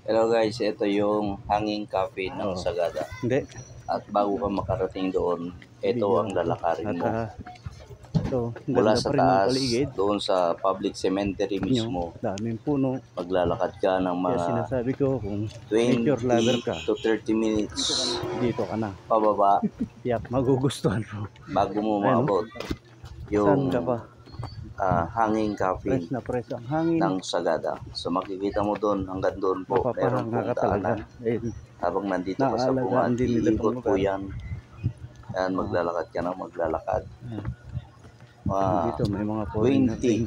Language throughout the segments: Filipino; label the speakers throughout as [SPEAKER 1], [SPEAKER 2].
[SPEAKER 1] Hello guys, ito yung hanging cafe ng
[SPEAKER 2] Oo.
[SPEAKER 1] Sagada.
[SPEAKER 2] Hindi.
[SPEAKER 1] At bago ka makarating doon, ito
[SPEAKER 2] Video
[SPEAKER 1] ang
[SPEAKER 2] lang to.
[SPEAKER 1] lalakarin
[SPEAKER 2] At
[SPEAKER 1] mo.
[SPEAKER 2] ito, ang
[SPEAKER 1] Mula
[SPEAKER 2] ganda
[SPEAKER 1] sa
[SPEAKER 2] pa rin ng
[SPEAKER 1] taas,
[SPEAKER 2] paligid.
[SPEAKER 1] doon sa public cemetery
[SPEAKER 2] Nyo,
[SPEAKER 1] mismo,
[SPEAKER 2] daming puno.
[SPEAKER 1] maglalakad ka ng
[SPEAKER 2] Kaya
[SPEAKER 1] mga
[SPEAKER 2] sinasabi ko kung
[SPEAKER 1] 20
[SPEAKER 2] nature lover ka,
[SPEAKER 1] to 30 minutes
[SPEAKER 2] dito ka na.
[SPEAKER 1] pababa
[SPEAKER 2] Tiyak magugustuhan mo.
[SPEAKER 1] bago mo
[SPEAKER 2] Ayun,
[SPEAKER 1] maabot
[SPEAKER 2] saan
[SPEAKER 1] yung
[SPEAKER 2] ka pa?
[SPEAKER 1] hanging cafe
[SPEAKER 2] Press na press ang hangin.
[SPEAKER 1] ng Sagada. So makikita mo doon, hanggang doon po, meron
[SPEAKER 2] Mapapahanga
[SPEAKER 1] pong
[SPEAKER 2] ka talaga.
[SPEAKER 1] daanan.
[SPEAKER 2] Dahil
[SPEAKER 1] Habang nandito ka sa
[SPEAKER 2] naaalagaan
[SPEAKER 1] bungad,
[SPEAKER 2] din nila itong
[SPEAKER 1] iikot po
[SPEAKER 2] lugar.
[SPEAKER 1] yan. Yan, maglalakad ka na maglalakad.
[SPEAKER 2] Ayan.
[SPEAKER 1] Mga
[SPEAKER 2] Dito may mga foreigner
[SPEAKER 1] 20
[SPEAKER 2] din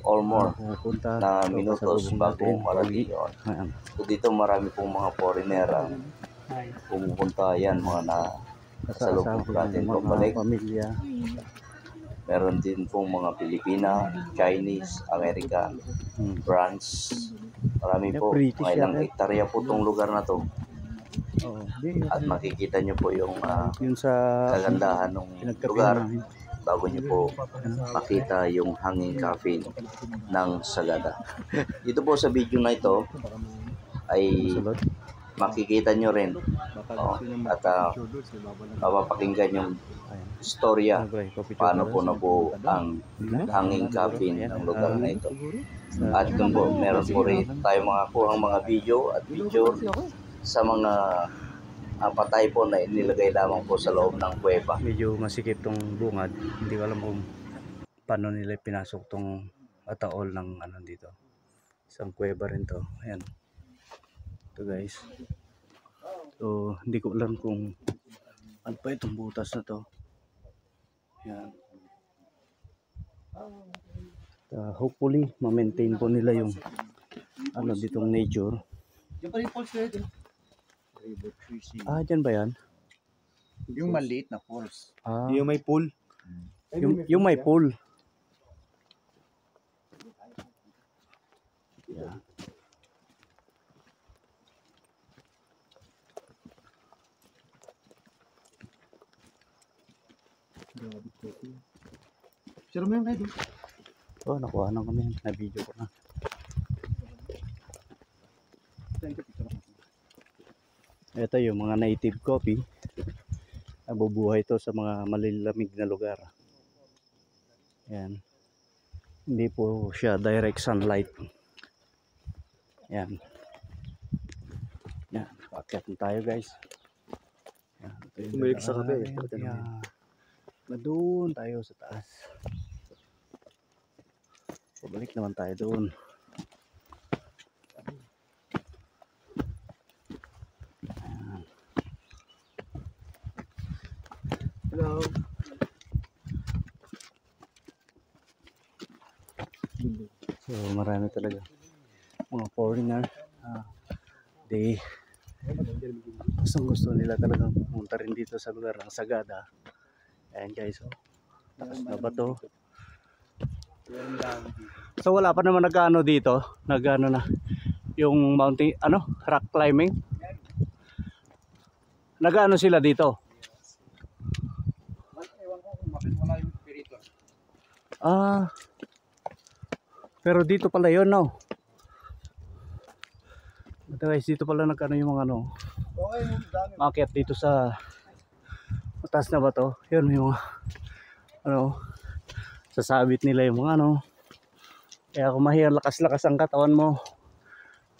[SPEAKER 1] or more
[SPEAKER 2] pupunta.
[SPEAKER 1] na
[SPEAKER 2] So,
[SPEAKER 1] minutos
[SPEAKER 2] pasalubong
[SPEAKER 1] bago
[SPEAKER 2] natin.
[SPEAKER 1] marating yun.
[SPEAKER 2] Ayan.
[SPEAKER 1] So dito marami pong mga foreigner ang pumupunta yan, mga
[SPEAKER 2] Kasama
[SPEAKER 1] nasalubong
[SPEAKER 2] ko
[SPEAKER 1] natin
[SPEAKER 2] yung mga
[SPEAKER 1] pabalik.
[SPEAKER 2] pamilya.
[SPEAKER 1] Meron din pong mga Pilipina, Chinese, American, France. Marami po,
[SPEAKER 2] British
[SPEAKER 1] mga ilang
[SPEAKER 2] yan.
[SPEAKER 1] hektarya po itong lugar na to.
[SPEAKER 2] Oo.
[SPEAKER 1] At makikita nyo po yung
[SPEAKER 2] Yun sa
[SPEAKER 1] kagandahan ng
[SPEAKER 2] pinagkapihan
[SPEAKER 1] lugar
[SPEAKER 2] namin.
[SPEAKER 1] bago nyo po makita yung hanging cafe ng Sagada. Dito po sa video na ito ay
[SPEAKER 2] Sulod.
[SPEAKER 1] makikita nyo rin at mapapakinggan yung istorya paano po nabuo ang hanging cafe ng lugar na ito. At doon po meron po rin tayo mga kuhang mga video at picture sa mga patay po na inilagay lamang po sa loob ng kuweba.
[SPEAKER 2] Medyo masikip tong bungad. Hindi ko alam kung paano nila pinasok tong ataol ng ano dito. Isang kuweba rin to. Ayan. Ito guys. So hindi ko alam kung ano pa itong butas na to. Ayan. Hopefully ma-maintain po nila yung ano ditong nature.
[SPEAKER 3] Yung pa rin falls na yun.
[SPEAKER 2] Dyan ba yan?
[SPEAKER 3] Yung maliit na falls.
[SPEAKER 2] Yung
[SPEAKER 3] may pool.
[SPEAKER 2] yung may pool. Yeah.
[SPEAKER 3] Sino mo yung kayo?
[SPEAKER 2] Oh, nakuha na kami. Na-video ko na. Ito yung mga native coffee. Nabubuhay ito sa mga malilamig na lugar. Ayan. Hindi po siya direct sunlight. Ayan. Ayan. Paakyat na tayo guys. Ayan.
[SPEAKER 3] Bumalik sa kape.
[SPEAKER 2] Ayan. Doon tayo sa taas. Pabalik naman tayo doon. Ayan.
[SPEAKER 3] Hello.
[SPEAKER 2] So marami talaga mga foreigner. Gusto nila talagang pumunta rin dito sa lugar ng Sagada. Ayan guys, taas na ba to? So wala pa naman nag-ano dito, nag-ano na yung mountain, rock climbing. Nag-ano sila dito?
[SPEAKER 3] Ewan ko kung bakit wala yung spiritual.
[SPEAKER 2] Pero dito pala yun, no? Guys, dito pala nag-ano yung mga
[SPEAKER 3] Okay, yung dami.
[SPEAKER 2] maakyat dito sa mataas na ba to? Yun yung sasabit nila yung mga kaya kung mahirap lakas-lakas ang katawan mo,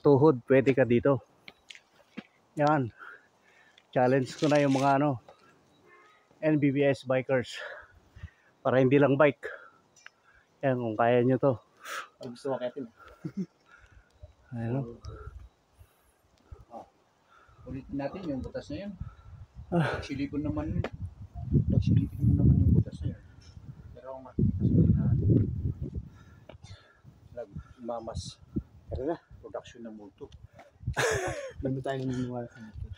[SPEAKER 2] tuhod, pwede ka dito. Yan. Challenge ko na yung mga NBBS bikers para hindi lang bike. Yan, kung kaya nyo to.
[SPEAKER 3] Gusto ko kayatin.
[SPEAKER 2] Ayun.
[SPEAKER 3] Ulitin natin yung butas na yun. Silipin naman yun. Silipin mo naman yung butas na yun. Pero ako makikita nagmamas. Pero na, production ng multo. Ba't mo tayo naniniwala sa multo?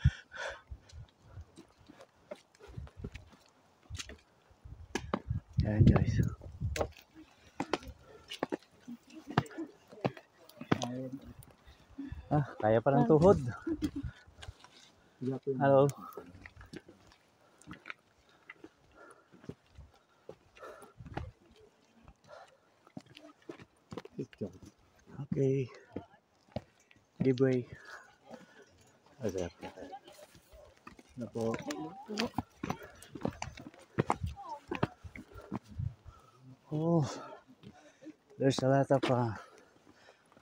[SPEAKER 2] Yan guys. Kaya pa ng tuhod. Hello. Okay. Give way. Okay.
[SPEAKER 3] Na po.
[SPEAKER 2] Oh, there's a lot of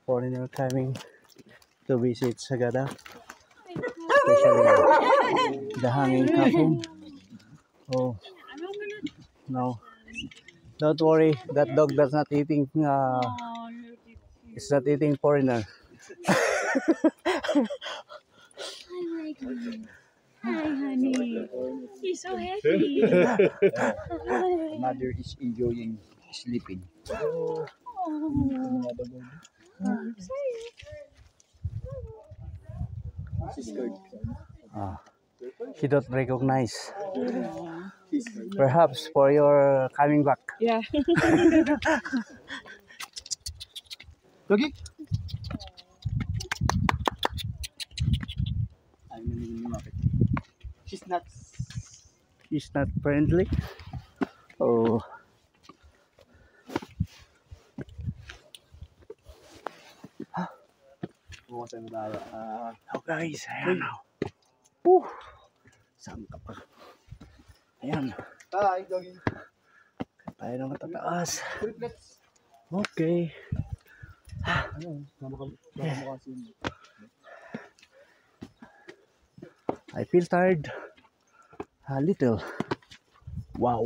[SPEAKER 2] foreigner coming to visit Sagada, especially the hanging coffin. Oh, no, don't worry, that dog does not eating. It's not eating foreigner.
[SPEAKER 4] Hi, honey. He's so happy.
[SPEAKER 3] Mother is enjoying sleeping.
[SPEAKER 4] Oh.
[SPEAKER 2] She don't recognize. Perhaps for your coming back.
[SPEAKER 4] Yeah.
[SPEAKER 3] Doggy. I'm in the market. She's not.
[SPEAKER 2] She's not friendly. Oh. Oh guys, ayan na. Saan ka pa? Ayan.
[SPEAKER 3] Hi, doggy.
[SPEAKER 2] Tayo na matataas.
[SPEAKER 3] Triplets.
[SPEAKER 2] Okay.
[SPEAKER 3] Ano?
[SPEAKER 2] I feel tired. A little. Wow.